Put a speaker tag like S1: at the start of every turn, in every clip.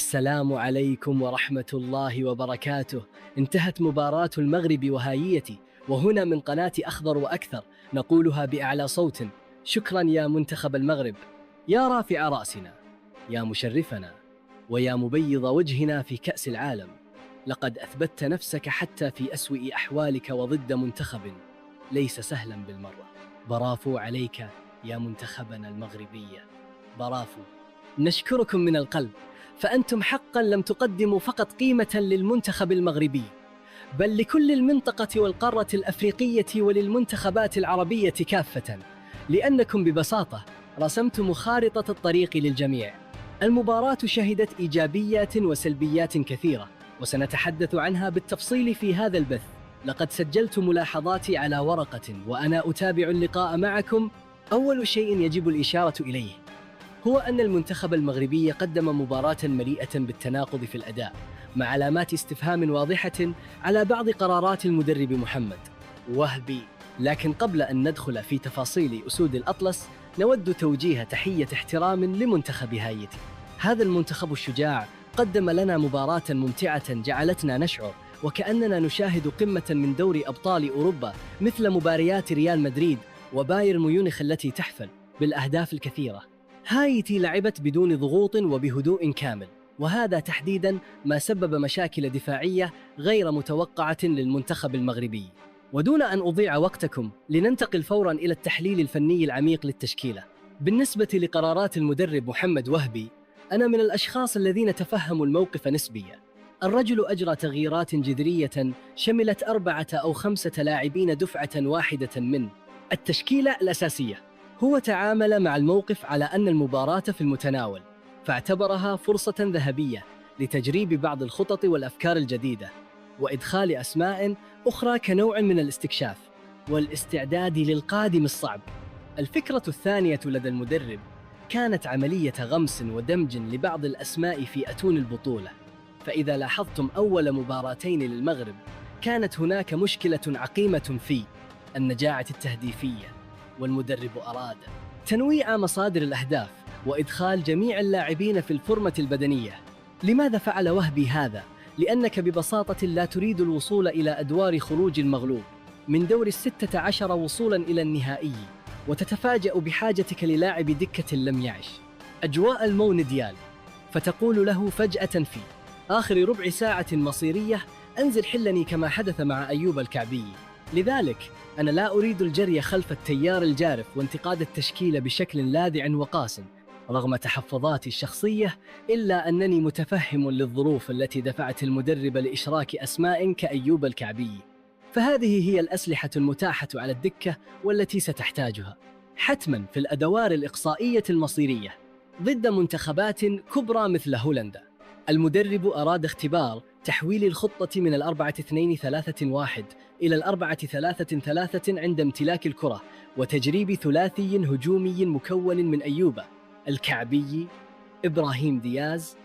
S1: السلام عليكم ورحمة الله وبركاته. انتهت مباراة المغرب وهايتي، وهنا من قناة أخضر وأكثر نقولها بأعلى صوت: شكرا يا منتخب المغرب، يا رافع رأسنا، يا مشرفنا، ويا مبيض وجهنا في كأس العالم. لقد أثبتت نفسك حتى في أسوأ أحوالك وضد منتخب ليس سهلا بالمرة. برافو عليك يا منتخبنا المغربي، برافو. نشكركم من القلب، فأنتم حقا لم تقدموا فقط قيمة للمنتخب المغربي، بل لكل المنطقة والقارة الأفريقية وللمنتخبات العربية كافة، لأنكم ببساطة رسمتم خارطة الطريق للجميع. المباراة شهدت إيجابيات وسلبيات كثيرة، وسنتحدث عنها بالتفصيل في هذا البث. لقد سجلت ملاحظاتي على ورقة وأنا أتابع اللقاء معكم. أول شيء يجب الإشارة إليه هو أن المنتخب المغربي قدم مباراة مليئة بالتناقض في الأداء، مع علامات استفهام واضحة على بعض قرارات المدرب محمد وهبي. لكن قبل أن ندخل في تفاصيل أسود الأطلس، نود توجيه تحية احترام لمنتخب هايتي. هذا المنتخب الشجاع قدم لنا مباراة ممتعة جعلتنا نشعر وكأننا نشاهد قمة من دوري أبطال أوروبا، مثل مباريات ريال مدريد وبايرن ميونخ التي تحفل بالأهداف الكثيرة. هايتي لعبت بدون ضغوط وبهدوء كامل، وهذا تحديداً ما سبب مشاكل دفاعية غير متوقعة للمنتخب المغربي. ودون أن أضيع وقتكم، لننتقل فوراً إلى التحليل الفني العميق للتشكيلة. بالنسبة لقرارات المدرب محمد وهبي، أنا من الأشخاص الذين تفهموا الموقف نسبياً. الرجل أجرى تغييرات جذرية شملت 4 أو 5 لاعبين دفعة واحدة من التشكيلة الأساسية. هو تعامل مع الموقف على أن المباراة في المتناول، فاعتبرها فرصة ذهبية لتجريب بعض الخطط والأفكار الجديدة، وإدخال أسماء أخرى كنوع من الاستكشاف والاستعداد للقادم الصعب. الفكرة الثانية لدى المدرب كانت عملية غمس ودمج لبعض الأسماء في أتون البطولة. فإذا لاحظتم أول مباراتين للمغرب، كانت هناك مشكلة عقيمة في النجاعة التهديفية، والمدرب أراد تنويع مصادر الأهداف وإدخال جميع اللاعبين في الفورمة البدنية. لماذا فعل وهبي هذا؟ لأنك ببساطة لا تريد الوصول إلى أدوار خروج المغلوب من دور 16 وصولاً إلى النهائي، وتتفاجأ بحاجتك للاعب دكة لم يعش أجواء المونديال، فتقول له فجأة في آخر ربع ساعة مصيرية: أنزل حلني، كما حدث مع أيوب الكعبي. لذلك أنا لا أريد الجري خلف التيار الجارف وانتقاد التشكيلة بشكل لاذع وقاس. رغم تحفظاتي الشخصية، إلا أنني متفهم للظروف التي دفعت المدرب لإشراك أسماء كأيوب الكعبي. فهذه هي الأسلحة المتاحة على الدكة والتي ستحتاجها حتماً في الأدوار الإقصائية المصيرية ضد منتخبات كبرى مثل هولندا. المدرب أراد اختبار تحويل الخطة من 4-2-3-1 إلى 4-3-3 عند امتلاك الكرة، وتجريب ثلاثي هجومي مكون من أيوب الكعبي، إبراهيم دياز،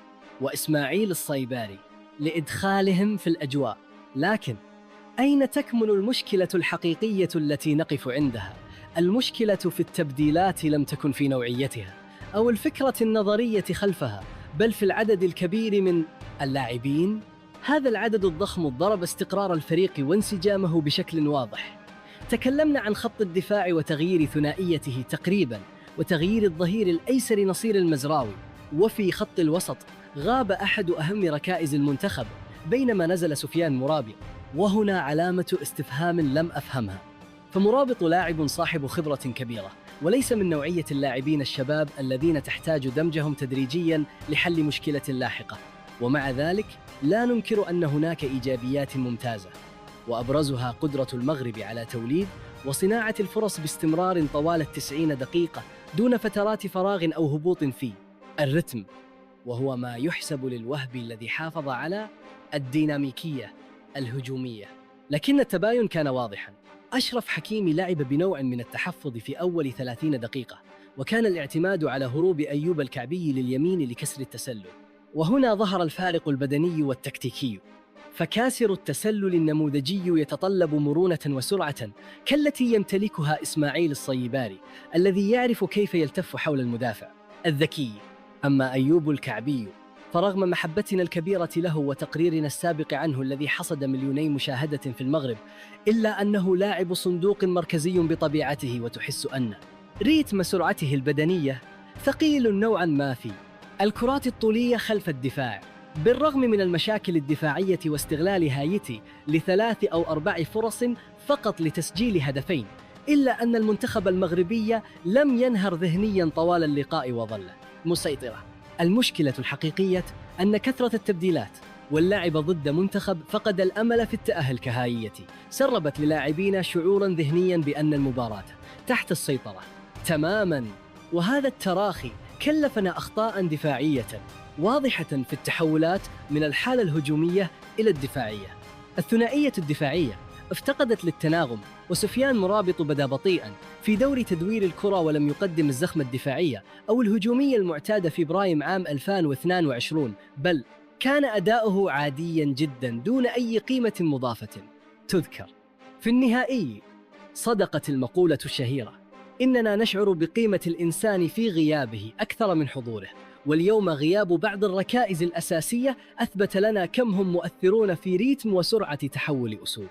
S1: وإسماعيل الصيباري لإدخالهم في الأجواء. لكن أين تكمن المشكلة الحقيقية التي نقف عندها؟ المشكلة في التبديلات، لم تكن في نوعيتها أو الفكرة النظرية خلفها، بل في العدد الكبير من اللاعبين. هذا العدد الضخم ضرب استقرار الفريق وانسجامه بشكل واضح. تكلمنا عن خط الدفاع وتغيير ثنائيته تقريباً، وتغيير الظهير الأيسر نصير المزراوي، وفي خط الوسط غاب أحد أهم ركائز المنتخب بينما نزل سفيان مرابط، وهنا علامة استفهام لم أفهمها. فمرابط لاعب صاحب خبرة كبيرة، وليس من نوعية اللاعبين الشباب الذين تحتاج دمجهم تدريجياً لحل مشكلة لاحقة. ومع ذلك لا ننكر أن هناك إيجابيات ممتازة، وأبرزها قدرة المغرب على توليد وصناعة الفرص باستمرار طوال 90 دقيقة دون فترات فراغ أو هبوط في الرتم، وهو ما يحسب للوهبي الذي حافظ على الديناميكية الهجومية. لكن التباين كان واضحاً. أشرف حكيمي لعب بنوع من التحفظ في أول 30 دقيقة، وكان الاعتماد على هروب أيوب الكعبي لليمين لكسر التسلل. وهنا ظهر الفارق البدني والتكتيكي، فكاسر التسلل النموذجي يتطلب مرونة وسرعة كالتي يمتلكها إسماعيل الصيباري، الذي يعرف كيف يلتف حول المدافع الذكي. أما أيوب الكعبي فرغم محبتنا الكبيرة له وتقريرنا السابق عنه الذي حصد مليوني مشاهدة في المغرب، إلا أنه لاعب صندوق مركزي بطبيعته، وتحس أن ريتم سرعته البدنية ثقيل نوعاً ما في الكرات الطولية خلف الدفاع. بالرغم من المشاكل الدفاعية واستغلال هايتي ل3 أو 4 فرص فقط لتسجيل هدفين، إلا أن المنتخب المغربي لم ينهر ذهنياً طوال اللقاء وظل مسيطرة. المشكلة الحقيقية أن كثرة التبديلات واللعب ضد منتخب فقد الأمل في التأهل كهايتي سربت للاعبين شعوراً ذهنياً بأن المباراة تحت السيطرة تماماً، وهذا التراخي كلفنا أخطاء دفاعية واضحة في التحولات من الحالة الهجومية إلى الدفاعية. الثنائية الدفاعية افتقدت للتناغم، وسفيان مرابط بدا بطيئاً في دور تدوير الكرة ولم يقدم الزخمة الدفاعية أو الهجومية المعتادة في برايم عام 2022، بل كان أداؤه عادياً جداً دون أي قيمة مضافة تذكر. في النهائي صدقت المقولة الشهيرة: إننا نشعر بقيمة الإنسان في غيابه أكثر من حضوره، واليوم غياب بعض الركائز الأساسية أثبت لنا كم هم مؤثرون في ريتم وسرعة تحول أسود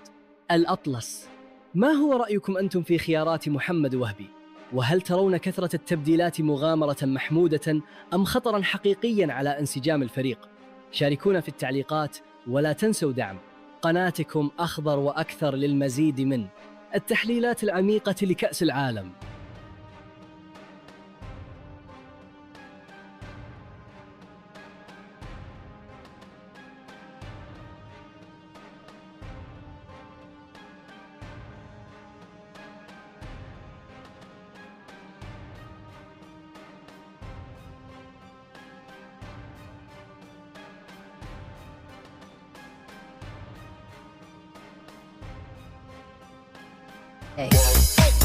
S1: الأطلس. ما هو رأيكم أنتم في خيارات محمد وهبي؟ وهل ترون كثرة التبديلات مغامرة محمودة أم خطراً حقيقياً على انسجام الفريق؟ شاركونا في التعليقات، ولا تنسوا دعم قناتكم أخضر وأكثر للمزيد من التحليلات العميقة لكأس العالم.
S2: Hey.